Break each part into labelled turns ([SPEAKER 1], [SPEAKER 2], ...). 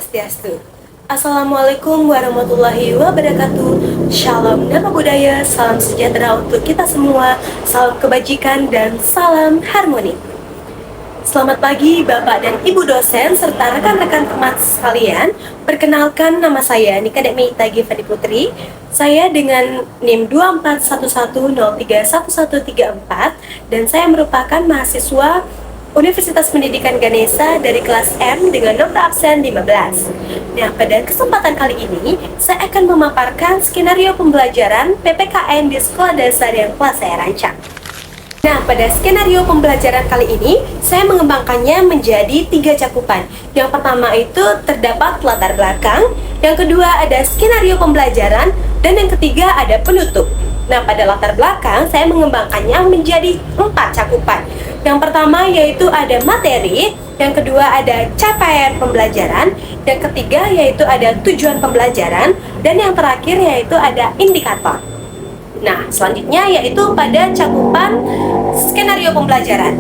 [SPEAKER 1] Swastiastu. Assalamualaikum warahmatullahi wabarakatuh. Shalom nama budaya, salam sejahtera untuk kita semua, salam kebajikan dan salam harmoni. Selamat pagi Bapak dan Ibu dosen serta rekan-rekan teman sekalian. Perkenalkan, nama saya Nika Demi Tagi Fadi Putri. Saya dengan NIM 2411031134 dan saya merupakan mahasiswa Universitas Pendidikan Ganesha dari kelas M dengan nomor absen 15. Nah, pada kesempatan kali ini, saya akan memaparkan skenario pembelajaran PPKN di sekolah dasar yang telah saya rancang. Nah, pada skenario pembelajaran kali ini, saya mengembangkannya menjadi 3 cakupan. Yang pertama itu terdapat latar belakang, yang kedua ada skenario pembelajaran, dan yang ketiga ada penutup. Nah, pada latar belakang, saya mengembangkannya menjadi 4 cakupan. Yang pertama yaitu ada materi, yang kedua ada capaian pembelajaran, yang ketiga yaitu ada tujuan pembelajaran, dan yang terakhir yaitu ada indikator. Nah, selanjutnya yaitu pada cakupan skenario pembelajaran.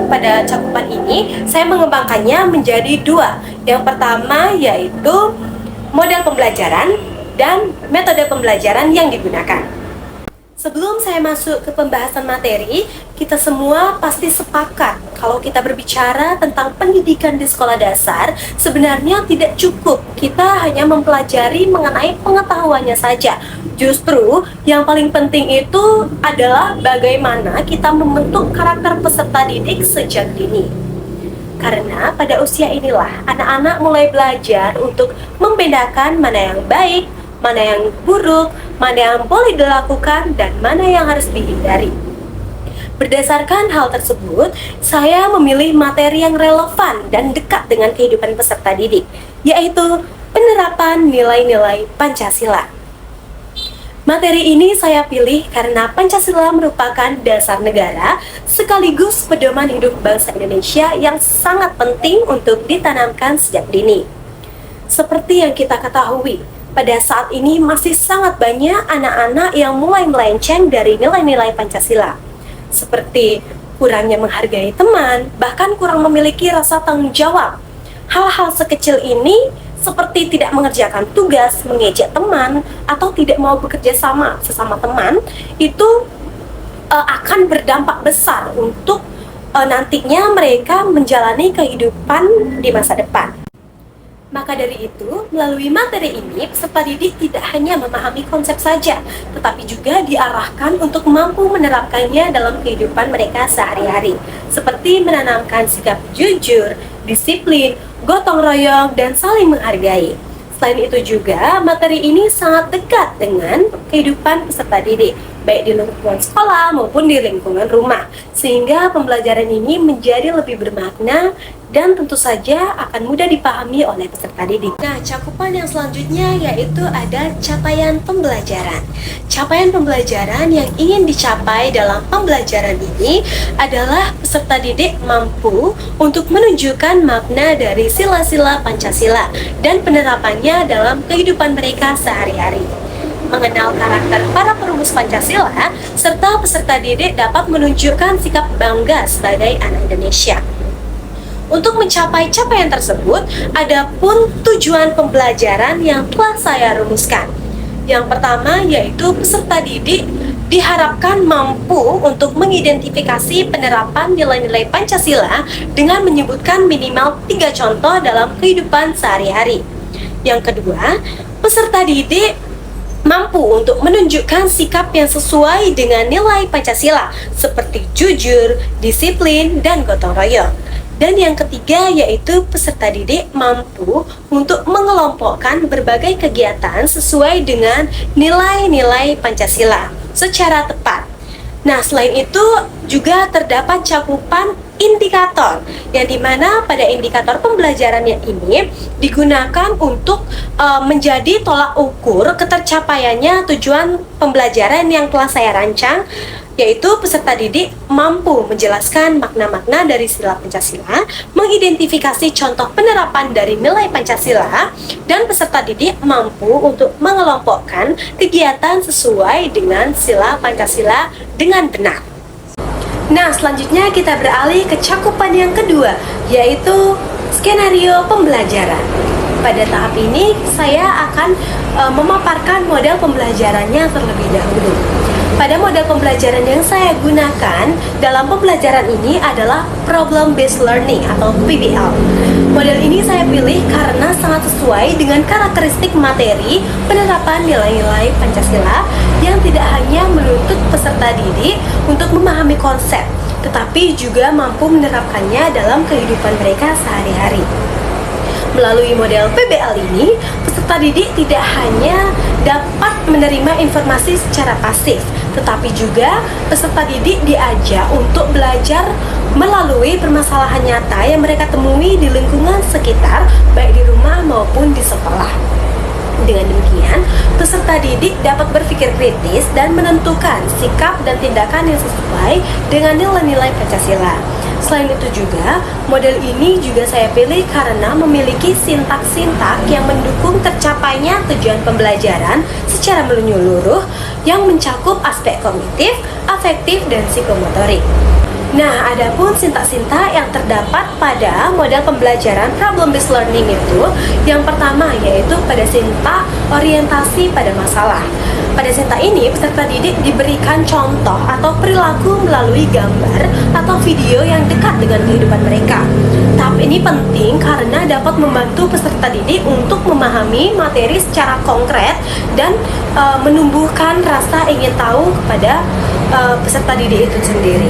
[SPEAKER 1] Pada cakupan ini, saya mengembangkannya menjadi 2. Yang pertama yaitu model pembelajaran dan metode pembelajaran yang digunakan. Sebelum saya masuk ke pembahasan materi, kita semua pasti sepakat kalau kita berbicara tentang pendidikan di sekolah dasar, sebenarnya tidak cukup kita hanya mempelajari mengenai pengetahuannya saja. Justru yang paling penting itu adalah bagaimana kita membentuk karakter peserta didik sejak dini. Karena pada usia inilah anak-anak mulai belajar untuk membedakan mana yang baik, mana yang buruk, mana yang boleh dilakukan, dan mana yang harus dihindari. Berdasarkan hal tersebut, saya memilih materi yang relevan dan dekat dengan kehidupan peserta didik, yaitu penerapan nilai-nilai Pancasila. Materi ini saya pilih karena Pancasila merupakan dasar negara sekaligus pedoman hidup bangsa Indonesia yang sangat penting untuk ditanamkan sejak dini. Seperti yang kita ketahui, pada saat ini masih sangat banyak anak-anak yang mulai melenceng dari nilai-nilai Pancasila, seperti kurangnya menghargai teman, bahkan kurang memiliki rasa tanggung jawab. Hal-hal sekecil ini seperti tidak mengerjakan tugas, mengejek teman, atau tidak mau bekerja sama sesama teman, itu akan berdampak besar untuk nantinya mereka menjalani kehidupan di masa depan. Maka dari itu, melalui materi ini, peserta didik tidak hanya memahami konsep saja, tetapi juga diarahkan untuk mampu menerapkannya dalam kehidupan mereka sehari-hari, seperti menanamkan sikap jujur, disiplin, gotong royong, dan saling menghargai. Selain itu juga, materi ini sangat dekat dengan kehidupan peserta didik, baik di lingkungan sekolah maupun di lingkungan rumah, sehingga pembelajaran ini menjadi lebih bermakna dan tentu saja akan mudah dipahami oleh peserta didik. Nah, cakupan yang selanjutnya yaitu ada capaian pembelajaran. Capaian pembelajaran yang ingin dicapai dalam pembelajaran ini adalah peserta didik mampu untuk menunjukkan makna dari sila-sila Pancasila dan penerapannya dalam kehidupan mereka sehari-hari. Mengenal karakter para perumus Pancasila, serta peserta didik dapat menunjukkan sikap bangga sebagai anak Indonesia. Untuk mencapai capaian tersebut, ada pun tujuan pembelajaran yang telah saya rumuskan. Yang pertama yaitu peserta didik diharapkan mampu untuk mengidentifikasi penerapan nilai-nilai Pancasila dengan menyebutkan minimal 3 contoh dalam kehidupan sehari-hari. Yang kedua, peserta didik mampu untuk menunjukkan sikap yang sesuai dengan nilai Pancasila seperti jujur, disiplin, dan gotong royong. Dan yang ketiga yaitu peserta didik mampu untuk mengelompokkan berbagai kegiatan sesuai dengan nilai-nilai Pancasila secara tepat. Nah, selain itu juga terdapat cakupan indikator, yang dimana pada indikator pembelajarannya ini digunakan untuk menjadi tolak ukur ketercapaiannya tujuan pembelajaran yang telah saya rancang, yaitu peserta didik mampu menjelaskan makna-makna dari sila Pancasila, mengidentifikasi contoh penerapan dari nilai Pancasila, dan peserta didik mampu untuk mengelompokkan kegiatan sesuai dengan sila Pancasila dengan benar. Nah, selanjutnya kita beralih ke cakupan yang kedua, yaitu skenario pembelajaran. Pada tahap ini, saya akan memaparkan model pembelajarannya terlebih dahulu. Pada model pembelajaran yang saya gunakan dalam pembelajaran ini adalah Problem Based Learning atau PBL. Model ini saya pilih karena sangat sesuai dengan karakteristik materi penerapan nilai-nilai Pancasila yang tidak hanya menuntut peserta didik untuk memahami konsep, tetapi juga mampu menerapkannya dalam kehidupan mereka sehari-hari. Melalui model PBL ini, peserta didik tidak hanya dapat menerima informasi secara pasif, tetapi juga peserta didik diajak untuk belajar melalui permasalahan nyata yang mereka temui di lingkungan sekitar, baik di rumah maupun di sekolah. Dengan demikian, peserta didik dapat berpikir kritis dan menentukan sikap dan tindakan yang sesuai dengan nilai-nilai Pancasila. Selain itu juga, model ini juga saya pilih karena memiliki sintak-sintak yang mendukung tercapainya tujuan pembelajaran secara menyeluruh yang mencakup aspek kognitif, afektif, dan psikomotorik. Nah, adapun sintak-sintak yang terdapat pada model pembelajaran Problem Based Learning itu, yang pertama yaitu pada sintak orientasi pada masalah. Pada sintak ini, peserta didik diberikan contoh atau perilaku melalui gambar atau video yang dekat dengan kehidupan mereka. Tahap ini penting karena dapat membantu peserta didik untuk memahami materi secara konkret dan menumbuhkan rasa ingin tahu kepada peserta didik itu sendiri.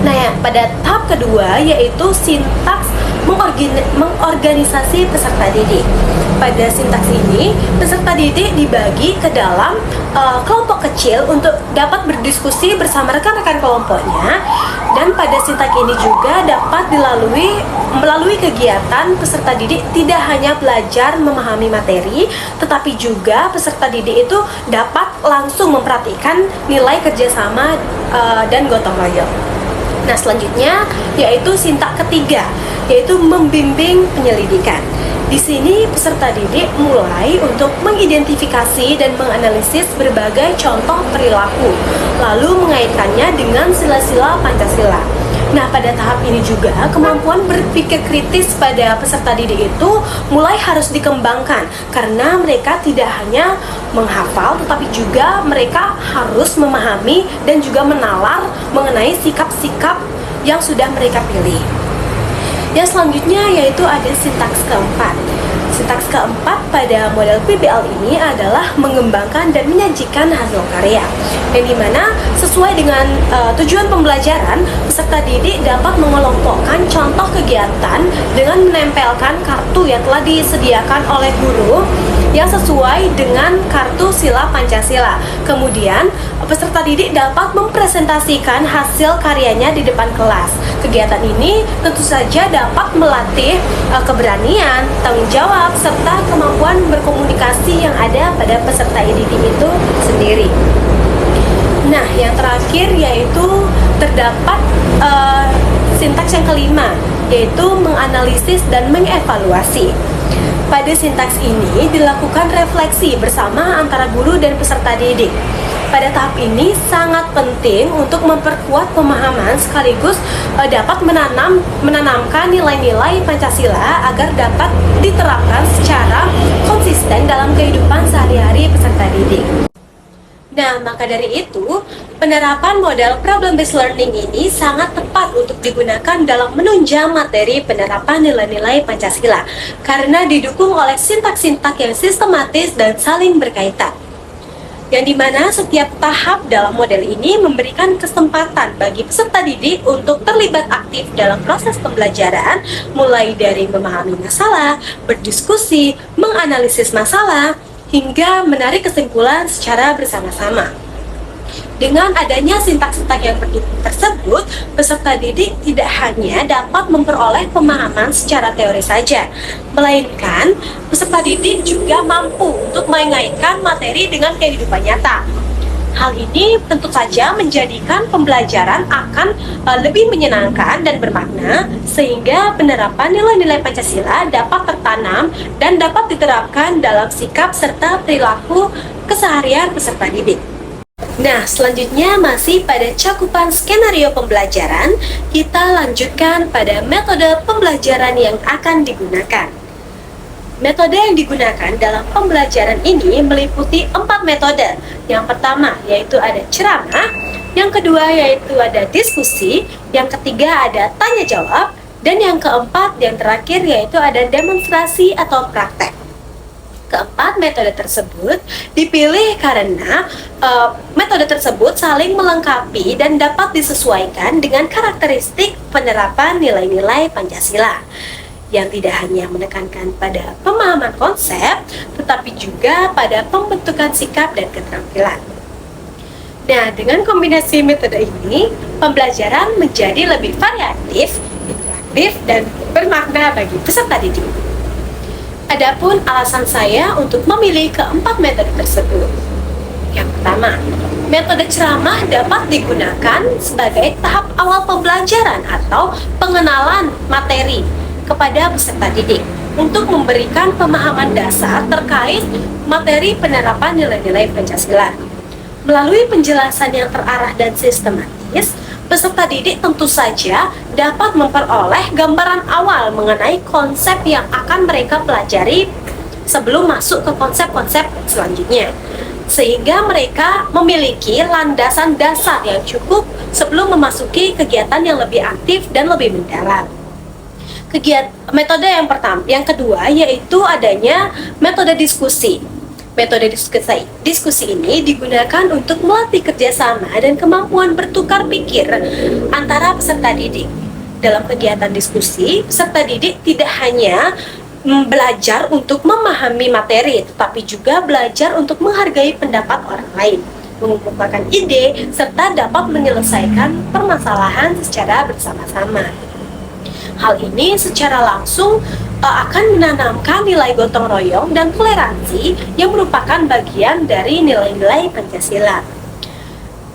[SPEAKER 1] Nah, ya, pada tahap kedua yaitu sintaks mengorganisasi peserta didik. Pada sintaks ini, peserta didik dibagi ke dalam kelompok kecil untuk dapat berdiskusi bersama rekan-rekan kelompoknya. Dan pada sintaks ini juga dapat melalui kegiatan peserta didik tidak hanya belajar memahami materi, tetapi juga peserta didik itu dapat langsung memperhatikan nilai kerjasama dan gotong royong. Nah, selanjutnya yaitu sintak ketiga, yaitu membimbing penyelidikan. Di sini peserta didik mulai untuk mengidentifikasi dan menganalisis berbagai contoh perilaku, lalu mengaitkannya dengan sila-sila Pancasila. Nah, pada tahap ini juga kemampuan berpikir kritis pada peserta didik itu mulai harus dikembangkan karena mereka tidak hanya menghafal tetapi juga mereka harus memahami dan juga menalar mengenai sikap-sikap yang sudah mereka pilih. Yang selanjutnya yaitu ada sintaks keempat. Sintaks keempat pada model PBL ini adalah mengembangkan dan menyajikan hasil karya, yang dimana sesuai dengan tujuan pembelajaran, peserta didik dapat mengelompokkan contoh kegiatan dengan menempelkan kartu yang telah disediakan oleh guru yang sesuai dengan kartu sila Pancasila. Kemudian, peserta didik dapat mempresentasikan hasil karyanya di depan kelas. Kegiatan ini tentu saja dapat melatih keberanian, tanggung jawab, serta kemampuan berkomunikasi yang ada pada peserta didik itu sendiri. Nah, yang terakhir yaitu terdapat sintaks yang kelima, yaitu menganalisis dan mengevaluasi. Pada sintaks ini dilakukan refleksi bersama antara guru dan peserta didik. Pada tahap ini sangat penting untuk memperkuat pemahaman sekaligus dapat menanamkan nilai-nilai Pancasila agar dapat diterapkan secara konsisten dalam kehidupan sehari-hari peserta didik. Nah, maka dari itu, penerapan model problem-based learning ini sangat tepat untuk digunakan dalam menunjang materi penerapan nilai-nilai Pancasila karena didukung oleh sintak-sintak yang sistematis dan saling berkaitan. Yang dimana setiap tahap dalam model ini memberikan kesempatan bagi peserta didik untuk terlibat aktif dalam proses pembelajaran, mulai dari memahami masalah, berdiskusi, menganalisis masalah, hingga menarik kesimpulan secara bersama-sama. Dengan adanya sintak-sintak yang pendukung tersebut, peserta didik tidak hanya dapat memperoleh pemahaman secara teori saja, melainkan peserta didik juga mampu untuk mengaitkan materi dengan kehidupan nyata. Hal ini tentu saja menjadikan pembelajaran akan lebih menyenangkan dan bermakna, sehingga penerapan nilai-nilai Pancasila dapat tertanam dan dapat diterapkan dalam sikap serta perilaku keseharian peserta didik. Nah, selanjutnya masih pada cakupan skenario pembelajaran, kita lanjutkan pada metode pembelajaran yang akan digunakan. Metode yang digunakan dalam pembelajaran ini meliputi 4 metode. Yang pertama yaitu ada ceramah, yang kedua yaitu ada diskusi, yang ketiga ada tanya jawab, dan yang keempat yang terakhir yaitu ada demonstrasi atau praktek. Keempat metode tersebut dipilih karena metode tersebut saling melengkapi dan dapat disesuaikan dengan karakteristik penerapan nilai-nilai Pancasila, yang tidak hanya menekankan pada pemahaman konsep, tetapi juga pada pembentukan sikap dan keterampilan. Nah, dengan kombinasi metode ini, pembelajaran menjadi lebih variatif, interaktif, dan bermakna bagi peserta didik. Adapun alasan saya untuk memilih keempat metode tersebut. Yang pertama, metode ceramah dapat digunakan sebagai tahap awal pembelajaran atau pengenalan materi kepada peserta didik untuk memberikan pemahaman dasar terkait materi penerapan nilai-nilai Pancasila. Melalui penjelasan yang terarah dan sistematis, peserta didik tentu saja dapat memperoleh gambaran awal mengenai konsep yang akan mereka pelajari sebelum masuk ke konsep-konsep selanjutnya, sehingga mereka memiliki landasan dasar yang cukup sebelum memasuki kegiatan yang lebih aktif dan lebih mendalam. Metode yang kedua yaitu adanya metode diskusi. Metode diskusi ini digunakan untuk melatih kerjasama dan kemampuan bertukar pikir antara peserta didik. Dalam kegiatan diskusi, peserta didik tidak hanya belajar untuk memahami materi, tetapi juga belajar untuk menghargai pendapat orang lain, mengumpulkan ide, serta dapat menyelesaikan permasalahan secara bersama-sama. Hal ini secara langsung akan menanamkan nilai gotong royong dan toleransi yang merupakan bagian dari nilai-nilai Pancasila.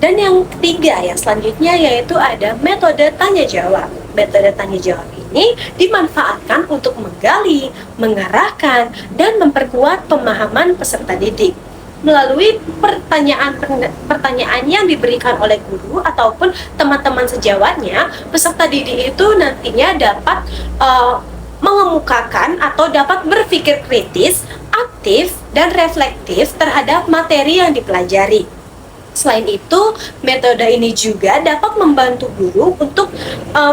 [SPEAKER 1] Dan yang ketiga, yang selanjutnya yaitu ada metode tanya jawab. Metode tanya jawab ini dimanfaatkan untuk menggali, mengarahkan, dan memperkuat pemahaman peserta didik. Melalui pertanyaan yang diberikan oleh guru ataupun teman-teman sejawatnya, peserta didik itu nantinya dapat mengemukakan atau dapat berpikir kritis, aktif, dan reflektif terhadap materi yang dipelajari. Selain itu, metode ini juga dapat membantu guru untuk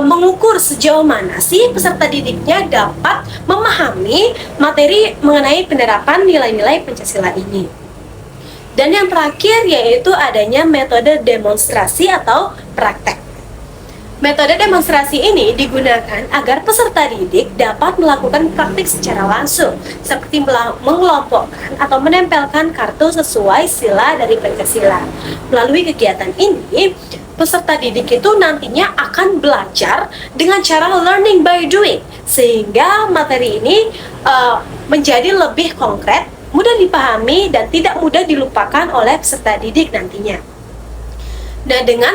[SPEAKER 1] mengukur sejauh mana sih peserta didiknya dapat memahami materi mengenai penerapan nilai-nilai Pancasila ini. Dan yang terakhir yaitu adanya metode demonstrasi atau praktek. Metode demonstrasi ini digunakan agar peserta didik dapat melakukan praktik secara langsung, seperti mengelompokkan atau menempelkan kartu sesuai sila dari Pancasila. Melalui kegiatan ini, peserta didik itu nantinya akan belajar dengan cara learning by doing, sehingga materi ini menjadi lebih konkret, mudah dipahami, dan tidak mudah dilupakan oleh peserta didik nantinya. Nah, dengan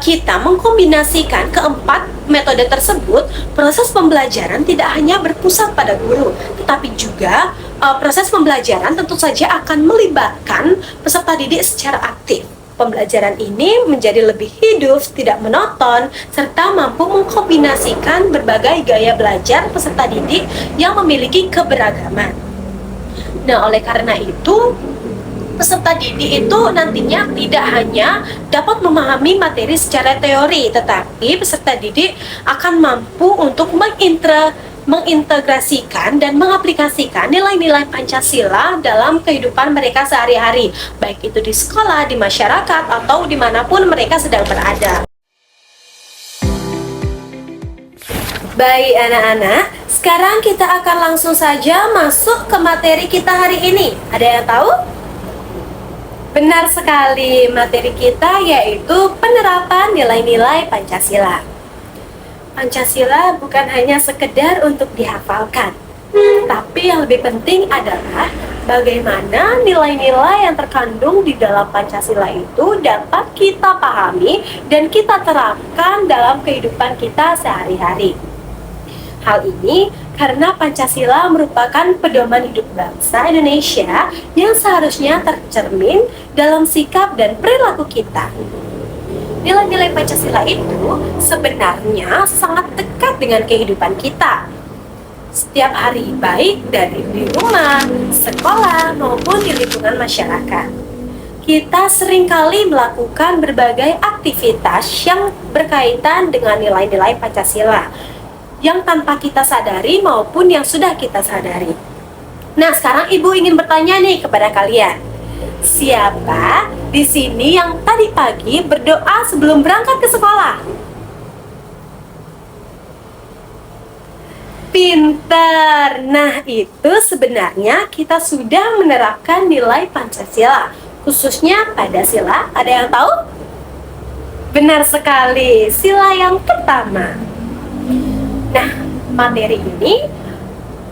[SPEAKER 1] kita mengkombinasikan keempat metode tersebut, proses pembelajaran tidak hanya berpusat pada guru, tetapi juga proses pembelajaran tentu saja akan melibatkan peserta didik secara aktif. Pembelajaran ini menjadi lebih hidup, tidak monoton, serta mampu mengkombinasikan berbagai gaya belajar peserta didik yang memiliki keberagaman. Nah, oleh karena itu, peserta didik itu nantinya tidak hanya dapat memahami materi secara teori, tetapi peserta didik akan mampu untuk mengintegrasikan dan mengaplikasikan nilai-nilai Pancasila dalam kehidupan mereka sehari-hari, baik itu di sekolah, di masyarakat, atau dimanapun mereka sedang berada. Baik anak-anak, sekarang kita akan langsung saja masuk ke materi kita hari ini. Ada yang tahu? Benar sekali, materi kita yaitu penerapan nilai-nilai Pancasila. Pancasila bukan hanya sekedar untuk dihafalkan, tapi yang lebih penting adalah bagaimana nilai-nilai yang terkandung di dalam Pancasila itu dapat kita pahami dan kita terapkan dalam kehidupan kita sehari-hari. Hal ini karena Pancasila merupakan pedoman hidup bangsa Indonesia yang seharusnya tercermin dalam sikap dan perilaku kita. Nilai-nilai Pancasila itu sebenarnya sangat dekat dengan kehidupan kita. setiap hari, baik dari di rumah, sekolah, maupun di lingkungan masyarakat. Kita seringkali melakukan berbagai aktivitas yang berkaitan dengan nilai-nilai Pancasila yang tanpa kita sadari maupun yang sudah kita sadari. Nah, sekarang Ibu ingin bertanya nih kepada kalian. Siapa di sini yang tadi pagi berdoa sebelum berangkat ke sekolah? Pintar. Nah, itu sebenarnya kita sudah menerapkan nilai Pancasila, khususnya pada sila. Ada yang tahu? Benar sekali, sila yang pertama. Nah, materi ini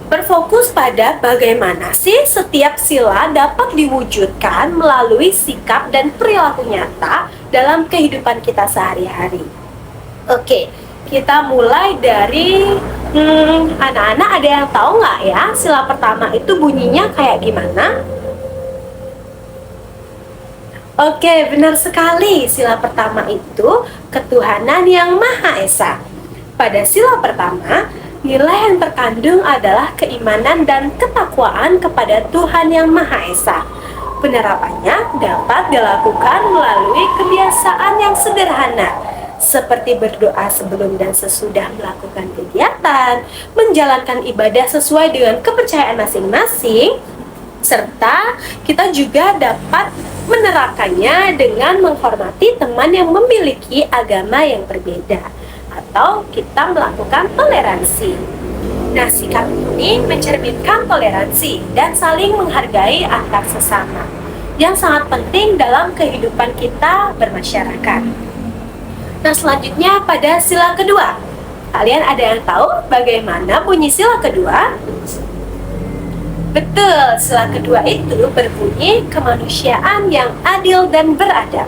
[SPEAKER 1] berfokus pada bagaimana sih setiap sila dapat diwujudkan melalui sikap dan perilaku nyata dalam kehidupan kita sehari-hari. Oke, kita mulai dari anak-anak ada yang tahu nggak ya sila pertama itu bunyinya kayak gimana? Oke, benar sekali. Sila pertama itu ketuhanan yang Maha Esa. Pada sila pertama, nilai yang terkandung adalah keimanan dan ketakwaan kepada Tuhan yang Maha Esa. Penerapannya dapat dilakukan melalui kebiasaan yang sederhana, seperti berdoa sebelum dan sesudah melakukan kegiatan, menjalankan ibadah sesuai dengan kepercayaan masing-masing, serta kita juga dapat menerapkannya dengan menghormati teman yang memiliki agama yang berbeda, atau kita melakukan toleransi. Nah, sikap ini mencerminkan toleransi dan saling menghargai antar sesama, yang sangat penting dalam kehidupan kita bermasyarakat. Nah, selanjutnya pada sila kedua. Kalian ada yang tahu bagaimana bunyi sila kedua? Betul, sila kedua itu berbunyi kemanusiaan yang adil dan beradab.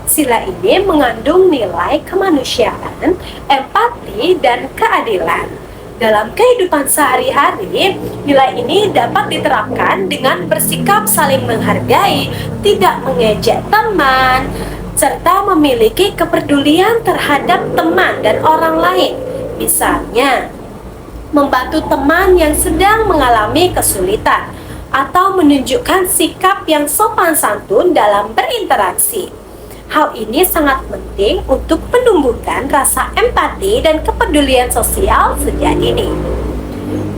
[SPEAKER 1] Sila ini mengandung nilai kemanusiaan, empati, dan keadilan. Dalam kehidupan sehari-hari, nilai ini dapat diterapkan dengan bersikap saling menghargai, tidak mengejek teman, serta memiliki kepedulian terhadap teman dan orang lain. Misalnya, membantu teman yang sedang mengalami kesulitan, atau menunjukkan sikap yang sopan santun dalam berinteraksi. Hal ini sangat penting untuk menumbuhkan rasa empati dan kepedulian sosial sejak dini.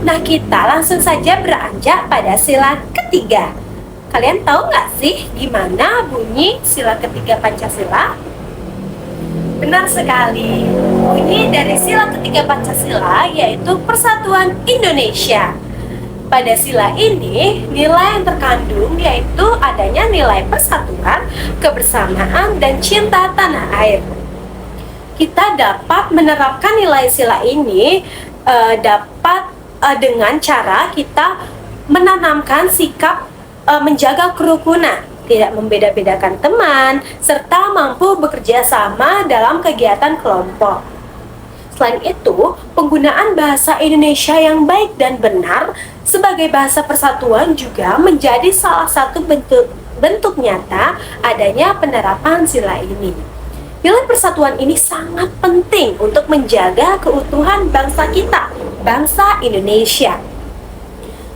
[SPEAKER 1] Nah, kita langsung saja beranjak pada sila ketiga. Kalian tahu nggak sih gimana bunyi sila ketiga Pancasila? Benar sekali, bunyi dari sila ketiga Pancasila yaitu Persatuan Indonesia. Pada sila ini, nilai yang terkandung yaitu adanya nilai persatuan, kebersamaan, dan cinta tanah air. Kita dapat menerapkan nilai sila ini dengan cara kita menanamkan sikap menjaga kerukunan, tidak membeda-bedakan teman, serta mampu bekerja sama dalam kegiatan kelompok. Selain itu, penggunaan bahasa Indonesia yang baik dan benar sebagai bahasa persatuan juga menjadi salah satu bentuk nyata adanya penerapan sila ini. Nilai persatuan ini sangat penting untuk menjaga keutuhan bangsa kita, bangsa Indonesia.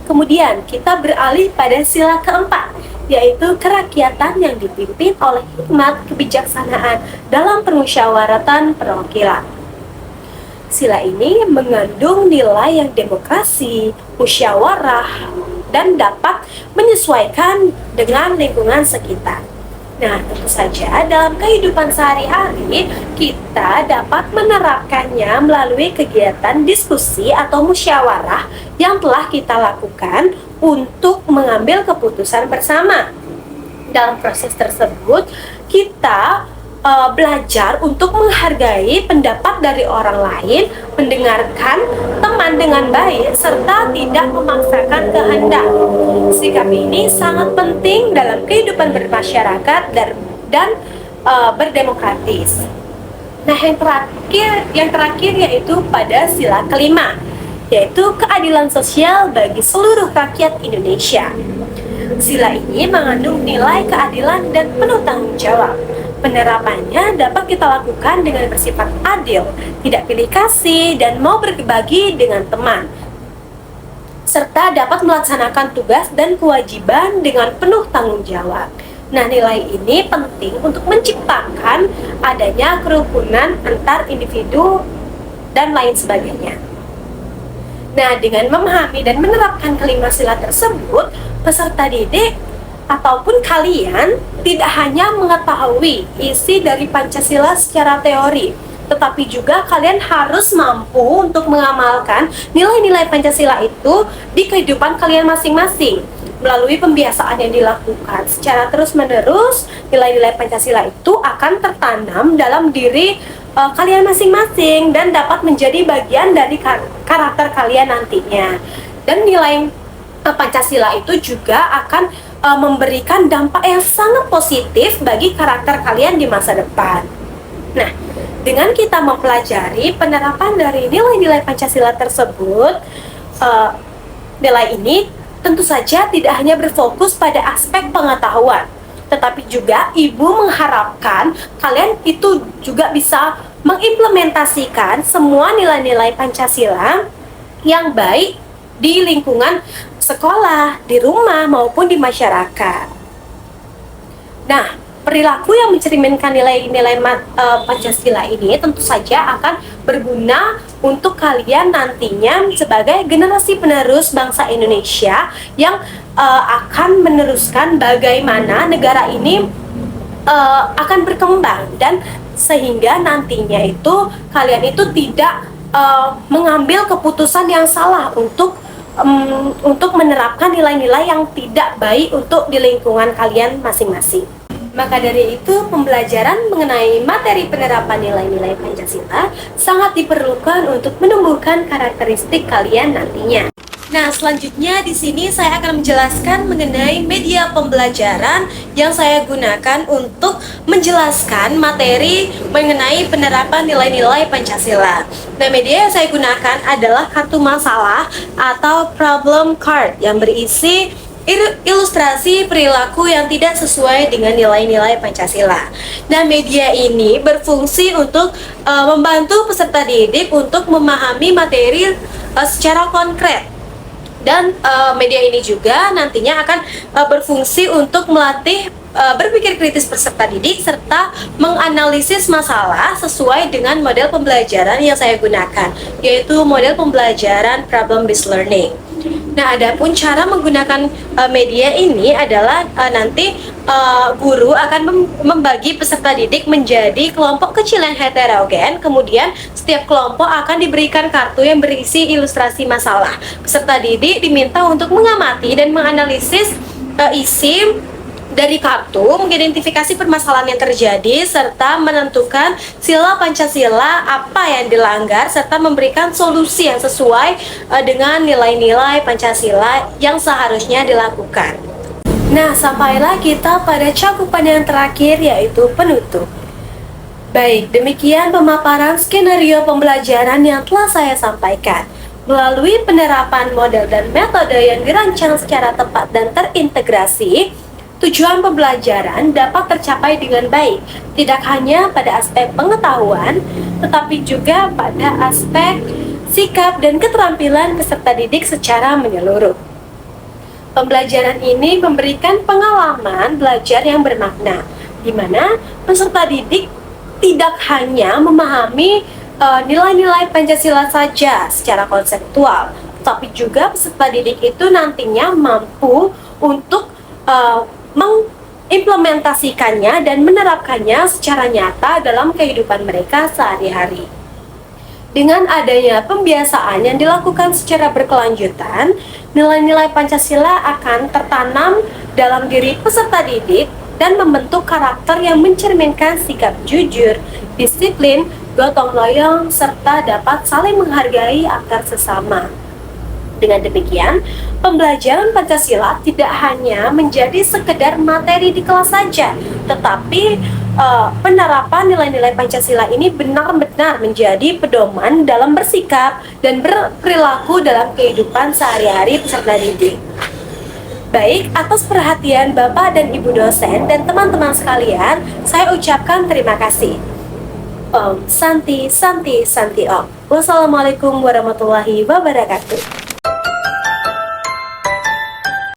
[SPEAKER 1] Kemudian kita beralih pada sila keempat, yaitu kerakyatan yang dipimpin oleh hikmat kebijaksanaan dalam permusyawaratan perwakilan. Sila ini mengandung nilai yang demokrasi, musyawarah, dan dapat menyesuaikan dengan lingkungan sekitar. Nah, tentu saja dalam kehidupan sehari-hari kita dapat menerapkannya melalui kegiatan diskusi atau musyawarah yang telah kita lakukan untuk mengambil keputusan bersama. Dalam proses tersebut, kita belajar untuk menghargai pendapat dari orang lain, mendengarkan teman dengan baik, serta tidak memaksakan kehendak. Sikap ini sangat penting dalam kehidupan bermasyarakat dan berdemokratis. Nah, yang terakhir yaitu pada sila kelima, yaitu keadilan sosial bagi seluruh rakyat Indonesia. Sila ini mengandung nilai keadilan dan penuh tanggung jawab. Penerapannya dapat kita lakukan dengan bersifat adil, tidak pilih kasih, dan mau berbagi dengan teman. serta dapat melaksanakan tugas dan kewajiban dengan penuh tanggung jawab. Nah, nilai ini penting untuk menciptakan adanya kerukunan antar individu dan lain sebagainya. Nah, dengan memahami dan menerapkan kelima sila tersebut, peserta didik ataupun kalian tidak hanya mengetahui isi dari Pancasila secara teori, tetapi juga kalian harus mampu untuk mengamalkan nilai-nilai Pancasila itu di kehidupan kalian masing-masing. Melalui pembiasaan yang dilakukan secara terus-menerus, nilai-nilai Pancasila itu akan tertanam dalam diri kalian masing-masing dan dapat menjadi bagian dari karakter kalian nantinya. Dan nilai Pancasila itu juga akan memberikan dampak yang sangat positif bagi karakter kalian di masa depan. Nah, dengan kita mempelajari penerapan dari nilai-nilai Pancasila tersebut, nilai ini tentu saja tidak hanya berfokus pada aspek pengetahuan, tetapi juga Ibu mengharapkan kalian itu juga bisa mengimplementasikan semua nilai-nilai Pancasila yang baik di lingkungan sekolah, di rumah, maupun di masyarakat. Nah, perilaku yang mencerminkan nilai-nilai Pancasila ini tentu saja akan berguna untuk kalian nantinya sebagai generasi penerus bangsa Indonesia yang akan meneruskan bagaimana negara ini akan berkembang, dan sehingga nantinya itu kalian itu tidak mengambil keputusan yang salah untuk menerapkan nilai-nilai yang tidak baik untuk di lingkungan kalian masing-masing. Maka dari itu, pembelajaran mengenai materi penerapan nilai-nilai Pancasila sangat diperlukan untuk menumbuhkan karakteristik kalian nantinya. Nah, selanjutnya di sini saya akan menjelaskan mengenai media pembelajaran yang saya gunakan untuk menjelaskan materi mengenai penerapan nilai-nilai Pancasila. Nah, media yang saya gunakan adalah kartu masalah atau problem card yang berisi ilustrasi perilaku yang tidak sesuai dengan nilai-nilai Pancasila. Nah, media ini berfungsi untuk membantu peserta didik untuk memahami materi secara konkret. Dan media ini juga nantinya akan berfungsi untuk melatih berpikir kritis peserta didik serta menganalisis masalah sesuai dengan model pembelajaran yang saya gunakan, yaitu model pembelajaran problem based learning. Nah, adapun cara menggunakan media ini adalah nanti guru akan membagi peserta didik menjadi kelompok kecil yang heterogen. Kemudian setiap kelompok akan diberikan kartu yang berisi ilustrasi masalah. Peserta didik diminta untuk mengamati dan menganalisis isi dari kartu, mengidentifikasi permasalahan yang terjadi, serta menentukan sila Pancasila apa yang dilanggar, serta memberikan solusi yang sesuai dengan nilai-nilai Pancasila yang seharusnya dilakukan. Nah, sampailah kita pada cakupan yang terakhir, yaitu penutup. Baik, demikian pemaparan skenario pembelajaran yang telah saya sampaikan. Melalui penerapan model dan metode yang dirancang secara tepat dan terintegrasi, tujuan pembelajaran dapat tercapai dengan baik, tidak hanya pada aspek pengetahuan, tetapi juga pada aspek sikap dan keterampilan peserta didik secara menyeluruh. Pembelajaran ini memberikan pengalaman belajar yang bermakna, di mana peserta didik tidak hanya memahami nilai-nilai Pancasila saja secara konseptual, tapi juga peserta didik itu nantinya mampu untuk mengimplementasikannya dan menerapkannya secara nyata dalam kehidupan mereka sehari-hari. Dengan adanya pembiasaan yang dilakukan secara berkelanjutan, nilai-nilai Pancasila akan tertanam dalam diri peserta didik dan membentuk karakter yang mencerminkan sikap jujur, disiplin, gotong royong, serta dapat saling menghargai antar sesama. Dengan demikian, pembelajaran Pancasila tidak hanya menjadi sekedar materi di kelas saja, tetapi penerapan nilai-nilai Pancasila ini benar-benar menjadi pedoman dalam bersikap dan berperilaku dalam kehidupan sehari-hari peserta didik. Baik, atas perhatian Bapak dan Ibu dosen dan teman-teman sekalian, saya ucapkan terima kasih. Om Santi Santi Santi Om. Wassalamualaikum warahmatullahi wabarakatuh.